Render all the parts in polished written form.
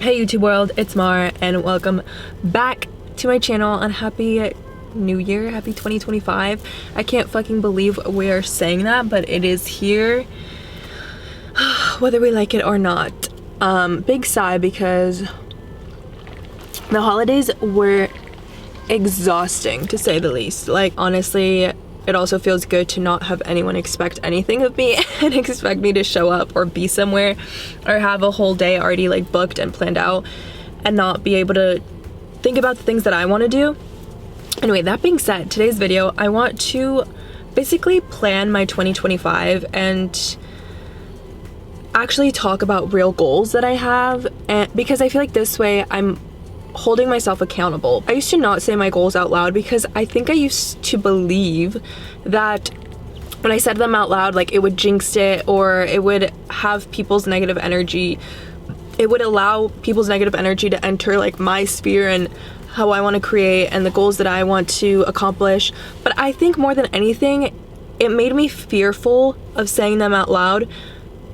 Hey YouTube world, it's Mar and welcome back to my channel and happy new year, happy 2025. I can't fucking believe we're saying that, but it is here whether we like it or not. Big sigh because the holidays were exhausting to say the least. Like honestly, it also feels good to not have anyone expect anything of me and expect me to show up or be somewhere or have a whole day already like booked and planned out and not be able to think about the things that I want to do. Anyway, that being said, today's video, I want to basically plan my 2025 and actually talk about real goals that I have, and because I feel like this way I'm holding myself accountable. I used to not say my goals out loud because I think I used to believe that when I said them out loud, like it would jinx it or it would have people's negative energy. It would allow people's negative energy to enter like my sphere and how I want to create and the goals that I want to accomplish. But I think more than anything, it made me fearful of saying them out loud,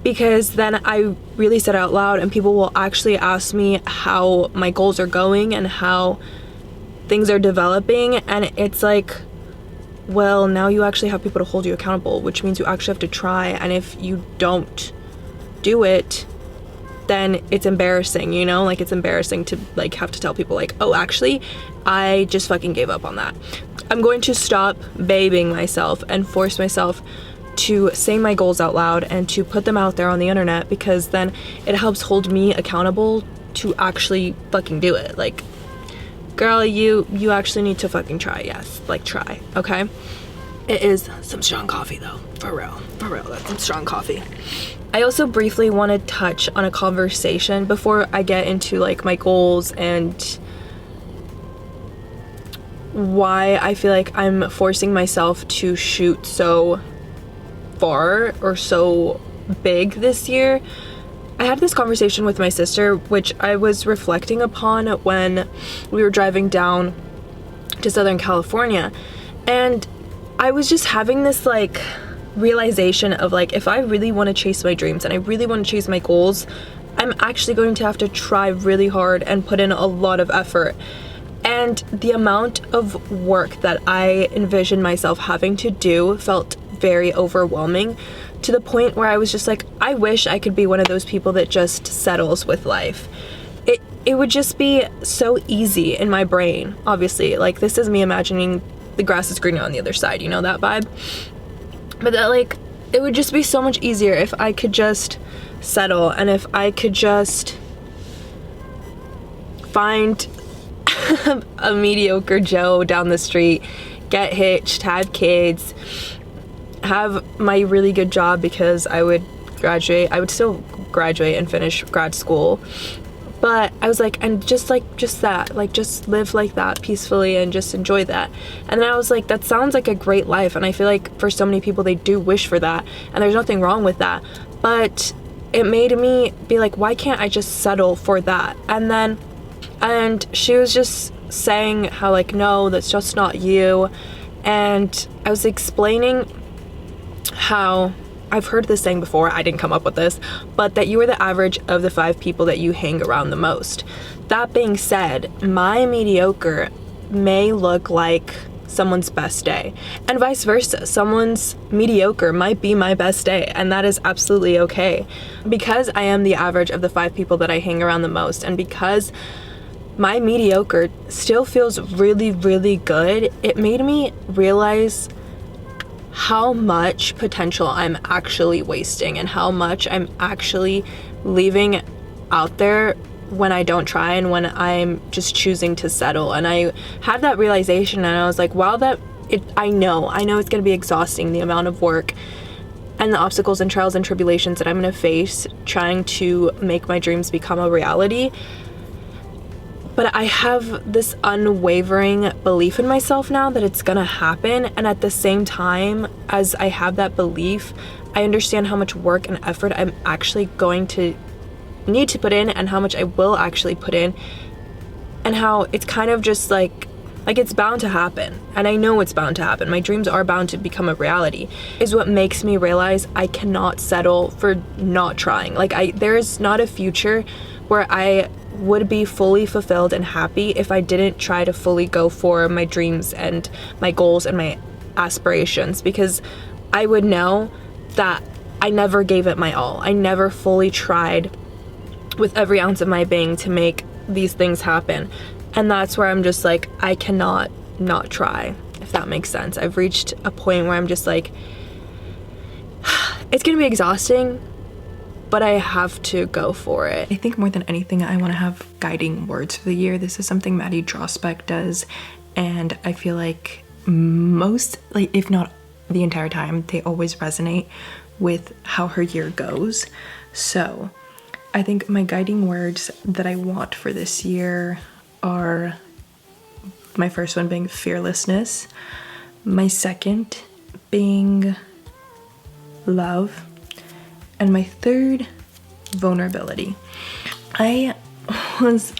because then I really said it out loud and people will actually ask me how my goals are going and how things are developing, and it's like, well, now you actually have people to hold you accountable, which means you actually have to try, and if you don't do it, then it's embarrassing, you know? Like it's embarrassing to like have to tell people like, oh, actually, I just fucking gave up on that. I'm going to stop babying myself and force myself to say my goals out loud and to put them out there on the internet, because then it helps hold me accountable to actually fucking do it. Like, girl, you actually need to fucking try. Yes, like try, okay? It is some strong coffee though, for real, that's some strong coffee. I also briefly want to touch on a conversation before I get into like my goals and why I feel like I'm forcing myself to shoot so far or so big this year. I had this conversation with my sister, which I was reflecting upon when we were driving down to Southern California, and I was just having this like realization of like, if I really want to chase my dreams and I really want to chase my goals, I'm actually going to have to try really hard and put in a lot of effort. And the amount of work that I envisioned myself having to do felt very overwhelming, to the point where I was just like, I wish I could be one of those people that just settles with life. It would just be so easy in my brain. Obviously, like this is me imagining the grass is greener on the other side, you know, that vibe. But that like, it would just be so much easier if I could just settle and if I could just find a mediocre Joe down the street, get hitched, have kids, have my really good job, because I would still graduate and finish grad school. But I was like, and just live like that peacefully and just enjoy that. And then I was like, that sounds like a great life, and I feel like for so many people they do wish for that, and there's nothing wrong with that. But it made me be like, why can't I just settle for that? And she was just saying how like, no, that's just not you. And I was explaining how I've heard this saying before, I didn't come up with this, but that you are the average of the 5 people that you hang around the most. That being said, my mediocre may look like someone's best day, and vice versa. Someone's mediocre might be my best day, and that is absolutely okay. Because I am the average of the 5 people that I hang around the most, and because my mediocre still feels really, really good, it made me realize how much potential I'm actually wasting and how much I'm actually leaving out there when I don't try and when I'm just choosing to settle. And I had that realization, and I was like, wow, I know it's gonna be exhausting, the amount of work and the obstacles and trials and tribulations that I'm gonna face trying to make my dreams become a reality. But I have this unwavering belief in myself now that it's gonna happen, and at the same time as I have that belief, I understand how much work and effort I'm actually going to need to put in, and how much I will actually put in, and how it's kind of just like it's bound to happen. And I know it's bound to happen. My dreams are bound to become a reality, is what makes me realize I cannot settle for not trying. Like there is not a future where I would be fully fulfilled and happy if I didn't try to fully go for my dreams and my goals and my aspirations, because I would know that I never gave it my all. I never fully tried with every ounce of my being to make these things happen. And that's where I'm just like, I cannot not try, if that makes sense. I've reached a point where I'm just like, it's gonna be exhausting, but I have to go for it. I think more than anything, I want to have guiding words for the year. This is something Maddie Drospec does, and I feel like most, like if not the entire time, they always resonate with how her year goes. So I think my guiding words that I want for this year are, my first one being fearlessness, my second being love, and my third, vulnerability. I was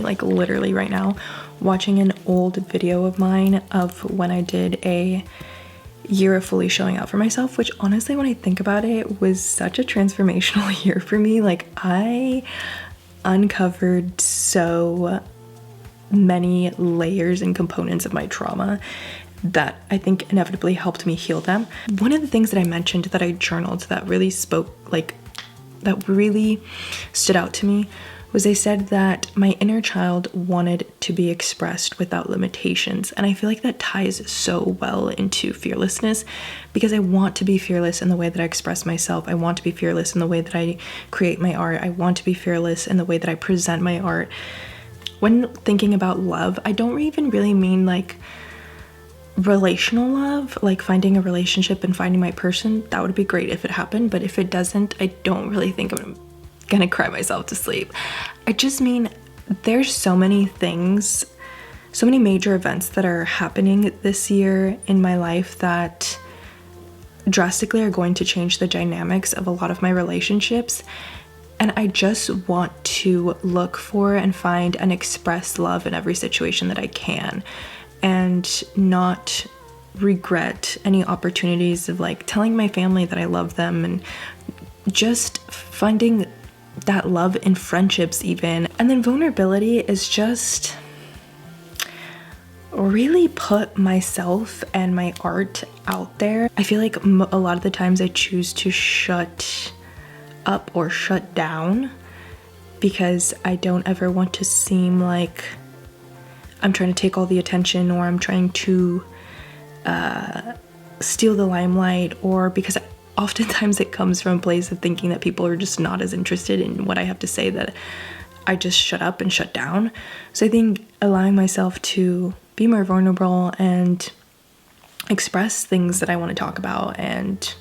like literally right now, watching an old video of mine of when I did a year of fully showing out for myself, which honestly, when I think about it, was such a transformational year for me. Like, I uncovered so many layers and components of my trauma that I think inevitably helped me heal them. One of the things that I mentioned that I journaled that really that really stood out to me was I said that my inner child wanted to be expressed without limitations. And I feel like that ties so well into fearlessness, because I want to be fearless in the way that I express myself. I want to be fearless in the way that I create my art. I want to be fearless in the way that I present my art. When thinking about love, I don't even really mean like relational love, like finding a relationship and finding my person. That would be great if it happened, but if it doesn't, I don't really think I'm gonna cry myself to sleep. I just mean there's so many things, so many major events that are happening this year in my life that drastically are going to change the dynamics of a lot of my relationships. And I just want to look for and find and express love in every situation that I can, and not regret any opportunities of like telling my family that I love them, and just finding that love in friendships even. And then vulnerability is just really put myself and my art out there. I feel like a lot of the times I choose to shut up or shut down because I don't ever want to seem like I'm trying to take all the attention, or I'm trying to steal the limelight, or because oftentimes it comes from a place of thinking that people are just not as interested in what I have to say, that I just shut up and shut down. So I think allowing myself to be more vulnerable and express things that I want to talk about and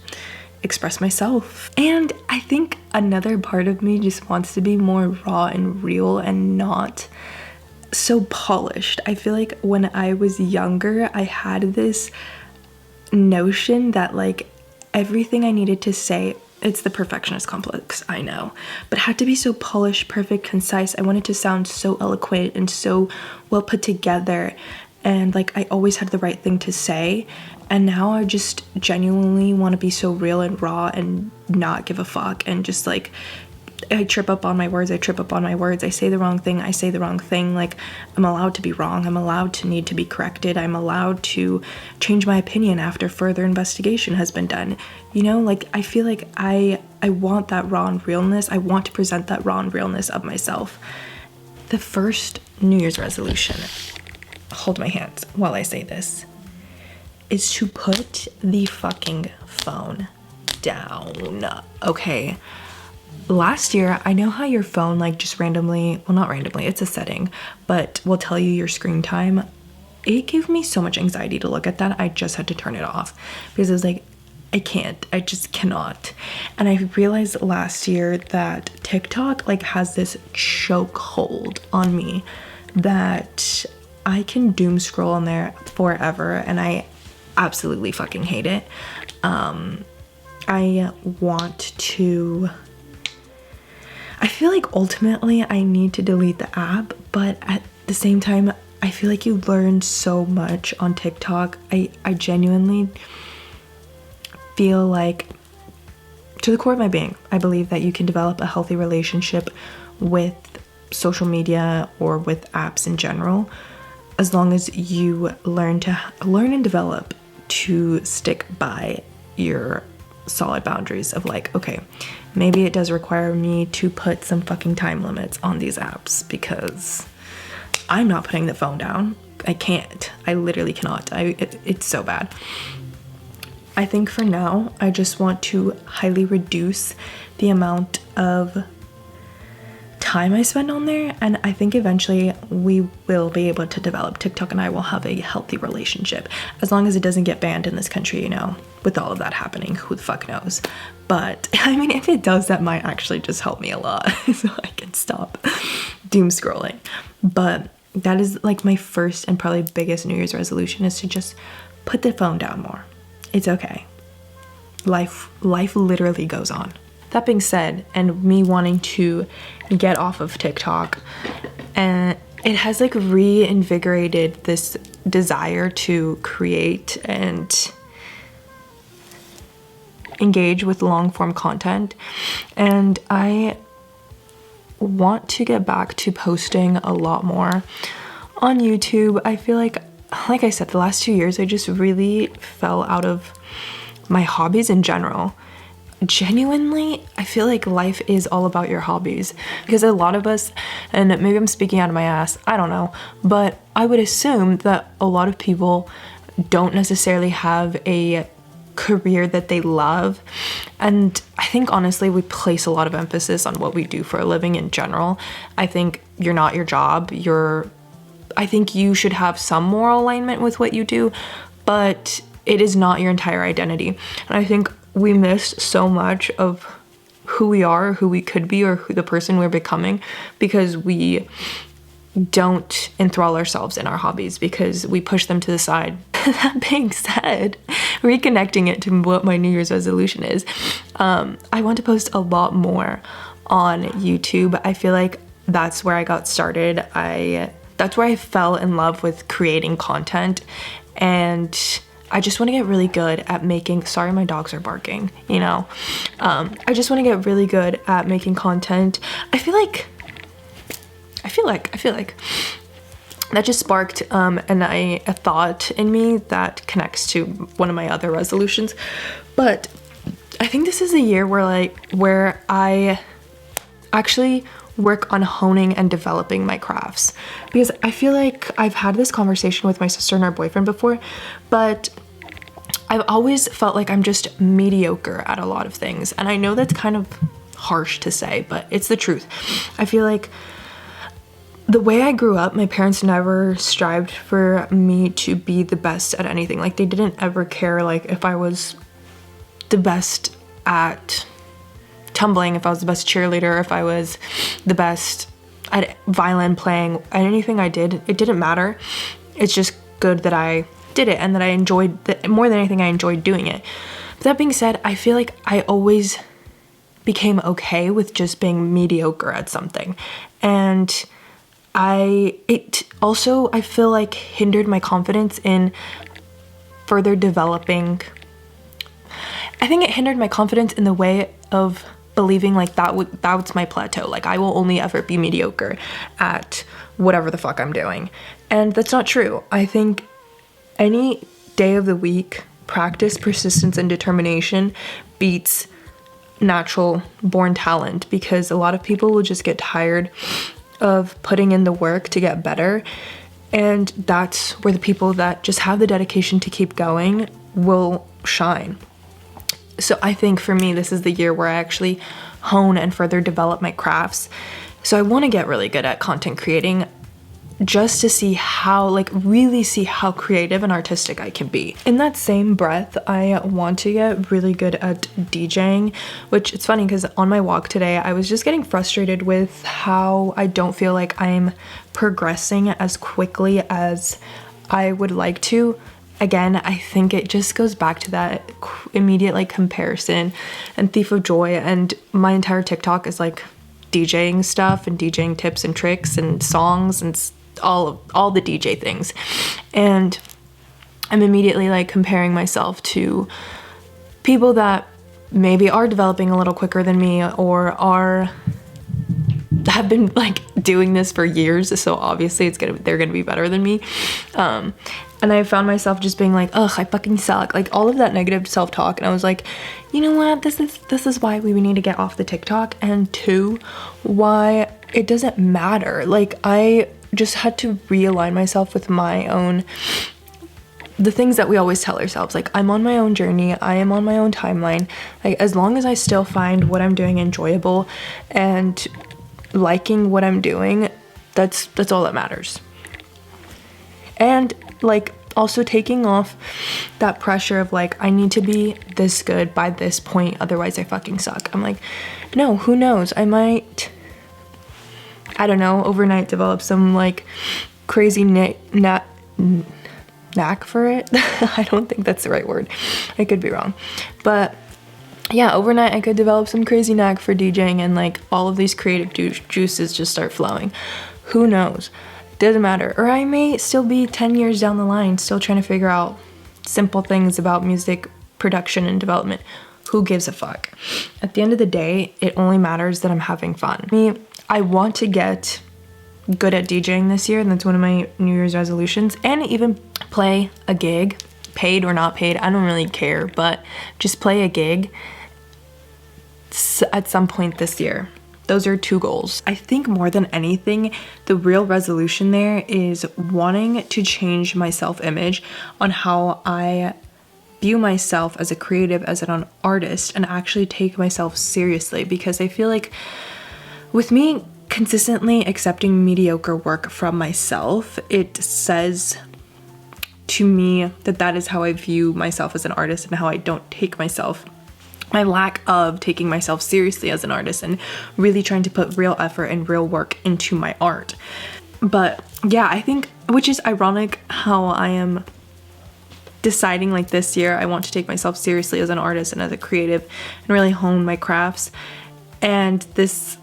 express myself. And I think another part of me just wants to be more raw and real and not so polished. I feel like when I was younger, I had this notion that like everything I needed to say, it's the perfectionist complex, I know, but it had to be so polished, perfect, concise. I wanted to sound so eloquent and so well put together, and like I always had the right thing to say. And now I just genuinely want to be so real and raw and not give a fuck, and just like I trip up on my words, I say the wrong thing, like I'm allowed to be wrong, I'm allowed to need to be corrected, I'm allowed to change my opinion after further investigation has been done, you know, like I feel like I want that raw and realness. I want to present that raw and realness of myself. The first New Year's resolution, hold my hands while I say this, is to put the fucking phone down, okay? Last year, I know how your phone like just randomly, well not randomly, it's a setting, but will tell you your screen time. It gave me so much anxiety to look at that. I just had to turn it off because I was like, I just cannot. And I realized last year that TikTok like has this chokehold on me that I can doom scroll on there forever, and I absolutely fucking hate it. I feel like ultimately I need to delete the app, but at the same time, I feel like you learn so much on TikTok. I genuinely feel like, to the core of my being, I believe that you can develop a healthy relationship with social media or with apps in general, as long as you learn and develop to stick by your solid boundaries of like, okay, maybe it does require me to put some fucking time limits on these apps because I'm not putting the phone down. I can't. I literally cannot. It's so bad. I think for now, I just want to highly reduce the amount of time I spend on there, and I think eventually we will be able to develop. TikTok and I will have a healthy relationship, as long as it doesn't get banned in this country, you know, with all of that happening, who the fuck knows. But I mean, if it does, that might actually just help me a lot so I can stop doom scrolling. But that is like my first and probably biggest New Year's resolution, is to just put the phone down more. It's okay. Life literally goes on. That being said, and me wanting to get off of TikTok, and it has like reinvigorated this desire to create and engage with long form content, and I want to get back to posting a lot more on YouTube. I feel like I said, the last 2 years I just really fell out of my hobbies in general. Genuinely, I feel like life is all about your hobbies, because a lot of us, and maybe I'm speaking out of my ass, I don't know, but I would assume that a lot of people don't necessarily have a career that they love. And I think honestly we place a lot of emphasis on what we do for a living in general. I think you're not your job. I think you should have some moral alignment with what you do, but it is not your entire identity. And I think we miss so much of who we are, who we could be, or who the person we're becoming, because we don't enthrall ourselves in our hobbies, because we push them to the side. That being said, reconnecting it to what my New Year's resolution is, I want to post a lot more on YouTube. I feel like that's where I got started. That's where I fell in love with creating content, and I just want to get really good at making, sorry my dogs are barking, you know, I just want to get really good at making content. I feel like that just sparked a thought in me that connects to one of my other resolutions. But I think this is a year where I actually work on honing and developing my crafts, because I feel like I've had this conversation with my sister and her boyfriend before, but I've always felt like I'm just mediocre at a lot of things. And I know that's kind of harsh to say, but it's the truth. I feel like the way I grew up, my parents never strived for me to be the best at anything. Like, they didn't ever care like if I was the best at tumbling, if I was the best cheerleader, if I was the best at violin playing. Anything I did, it didn't matter. It's just good that I did it, and that I enjoyed more than anything, I enjoyed doing it. But that being said, I feel like I always became okay with just being mediocre at something, and it also, I feel like, hindered my confidence in further developing. I think it hindered my confidence in the way of believing like that's my plateau. Like, I will only ever be mediocre at whatever the fuck I'm doing. And that's not true. I think any day of the week, practice, persistence, and determination beats natural born talent, because a lot of people will just get tired of putting in the work to get better, and that's where the people that just have the dedication to keep going will shine. So I think for me, this is the year where I actually hone and further develop my crafts. So I want to get really good at content creating, just to see how, like, really see how creative and artistic I can be. In that same breath, I want to get really good at DJing, which it's funny because on my walk today, I was just getting frustrated with how I don't feel like I'm progressing as quickly as I would like to. Again, I think it just goes back to that immediate like comparison and thief of joy, and my entire TikTok is like DJing stuff and DJing tips and tricks and songs and all the DJ things, and I'm immediately like comparing myself to people that maybe are developing a little quicker than me, or are have been like doing this for years, so obviously they're gonna be better than me. And I found myself just being like, ugh, I fucking suck, like all of that negative self-talk. And I was like, you know what, this is why we need to get off the TikTok, and two, why it doesn't matter. Like I just had to realign myself with my own, the things that we always tell ourselves, like I'm on my own journey, I am on my own timeline. Like as long as I still find what I'm doing enjoyable and liking what I'm doing, that's all that matters. And like also taking off that pressure of like, I need to be this good by this point, otherwise I fucking suck. I'm like, no, who knows, I might, I don't know, overnight develop some like crazy knack for it. I don't think that's the right word, I could be wrong, but yeah, overnight I could develop some crazy knack for DJing, and like all of these creative juices just start flowing. Who knows, doesn't matter. Or I may still be 10 years down the line still trying to figure out simple things about music production and development. Who gives a fuck? At the end of the day, it only matters that I'm having fun. I want to get good at DJing this year, and that's one of my New Year's resolutions, and even play a gig, paid or not paid, I don't really care, but just play a gig at some point this year. Those are 2 goals. I think more than anything, the real resolution there is wanting to change my self-image on how I view myself as a creative, as an artist, and actually take myself seriously, because I feel like with me consistently accepting mediocre work from myself, it says to me that that is how I view myself as an artist, and how I don't take myself, my lack of taking myself seriously as an artist and really trying to put real effort and real work into my art. But yeah, I think, which is ironic how I am deciding like this year I want to take myself seriously as an artist and as a creative and really hone my crafts. And this,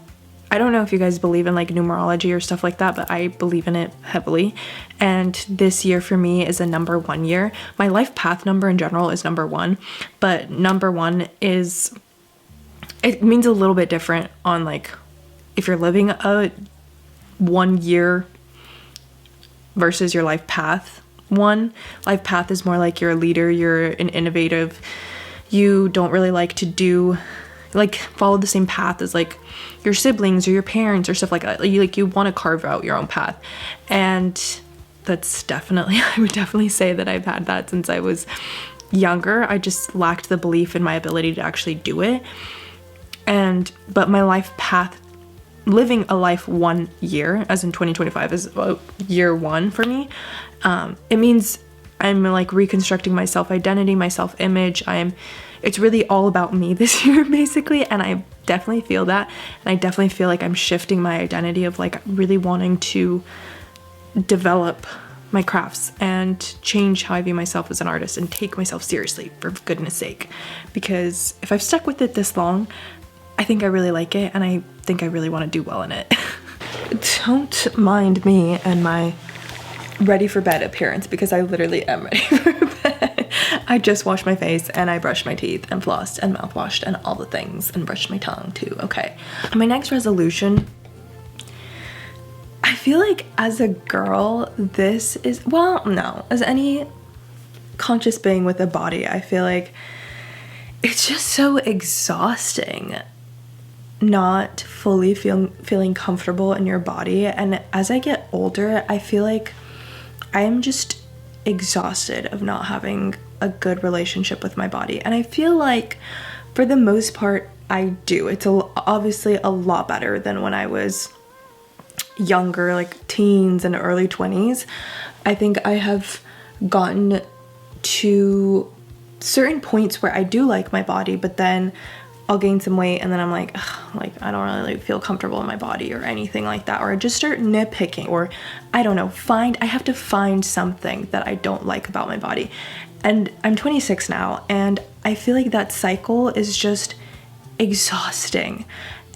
I don't know if you guys believe in like numerology or stuff like that, but I believe in it heavily. And this year for me is a number 1 year. My life path number in general is number 1, but number 1 is, it means a little bit different on like if you're living a 1 year versus your life path 1. Life path is more like you're a leader, you're an innovative, you don't really like to do, like follow the same path as like your siblings or your parents or stuff like that. You want to carve out your own path. And that's definitely, I would definitely say that I've had that since I was younger. I just lacked the belief in my ability to actually do it. But my life path, living a life 1 year, as in 2025 is year 1 for me. It means I'm like reconstructing my self-identity, my self-image. It's really all about me this year basically, and I definitely feel that, and I definitely feel like I'm shifting my identity of like really wanting to develop my crafts and change how I view myself as an artist and take myself seriously, for goodness sake. Because if I've stuck with it this long, I think I really like it, and I think I really want to do well in it. Don't mind me and my ready for bed appearance, because I literally am ready for bed. I just washed my face and I brushed my teeth and flossed and mouthwashed and all the things, and brushed my tongue too. Okay, my next resolution, I feel like as a girl, this is, well, no, as any conscious being with a body, I feel like it's just so exhausting not fully feeling comfortable in your body. And as I get older, I feel like I am just exhausted of not having a good relationship with my body. And I feel like for the most part I do. It's obviously a lot better than when I was younger, like teens and early 20s. I think I have gotten to certain points where I do like my body, but then I'll gain some weight and then I'm like, ugh, like I don't really feel comfortable in my body or anything like that, or I just start nitpicking, or I don't know, I have to find something that I don't like about my body. And I'm 26 now, and I feel like that cycle is just exhausting.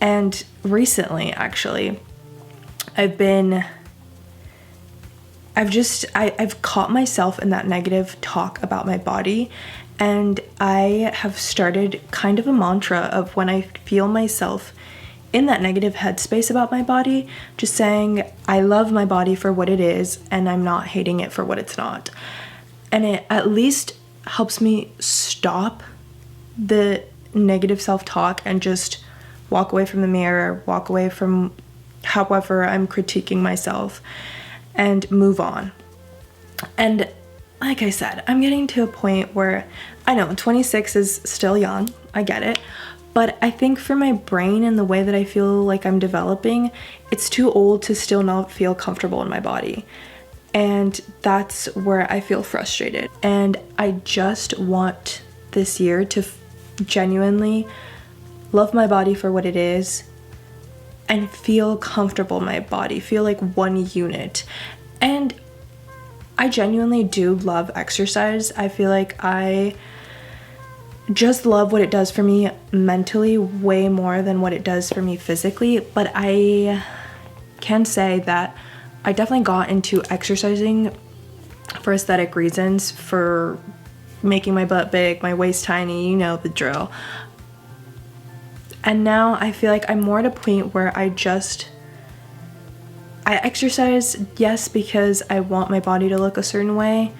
And recently, actually, I've caught myself in that negative talk about my body, and I have started kind of a mantra of when I feel myself in that negative headspace about my body, just saying I love my body for what it is and I'm not hating it for what it's not. And it at least helps me stop the negative self-talk and just walk away from the mirror, walk away from however I'm critiquing myself, and move on. And like I said, I'm getting to a point where I know 26 is still young, I get it, but I think for my brain and the way that I feel like I'm developing, it's too old to still not feel comfortable in my body. And that's where I feel frustrated. And I just want this year to genuinely love my body for what it is and feel comfortable in my body, feel like one unit. And I genuinely do love exercise. I feel like I just love what it does for me mentally way more than what it does for me physically. But I can say that I definitely got into exercising for aesthetic reasons, for making my butt big, my waist tiny, you know the drill. And now I feel like I'm more at a point where I exercise, yes, because I want my body to look a certain way.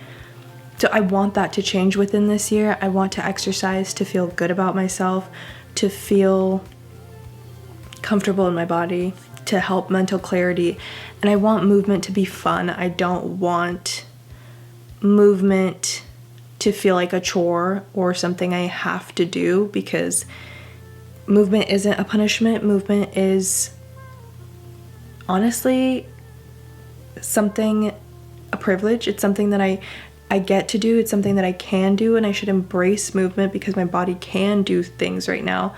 So I want that to change within this year. I want to exercise to feel good about myself, to feel comfortable in my body, to help mental clarity. And I want movement to be fun. I don't want movement to feel like a chore or something I have to do, because movement isn't a punishment. Movement is honestly a privilege. It's something that I get to do. It's something that I can do, and I should embrace movement because my body can do things right now.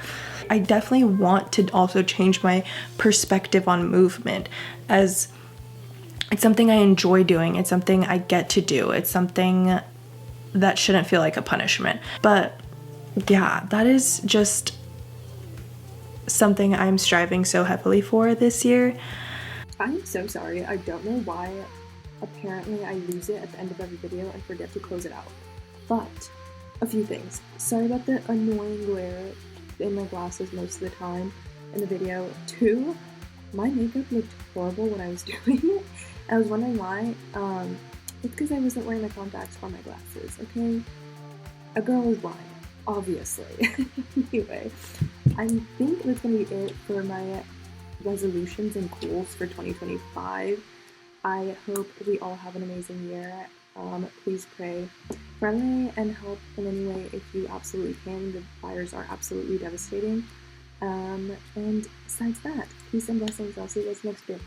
I definitely want to also change my perspective on movement, as it's something I enjoy doing. It's something I get to do. It's something that shouldn't feel like a punishment. But yeah, that is just something I'm striving so heavily for this year. I'm so sorry. I don't know why. Apparently I lose it at the end of every video and forget to close it out. But a few things. Sorry about the annoying glare in my glasses most of the time in the video. 2, my makeup looked horrible when I was doing it. I was wondering why. It's because I wasn't wearing my contacts or my glasses, okay? A girl is blind, obviously. Anyway, I think that's gonna be it for my resolutions and goals for 2025. I hope we all have an amazing year. Please pray for me and help in any way if you absolutely can. The fires are absolutely devastating. And besides that, peace and blessings. I'll see you guys next year.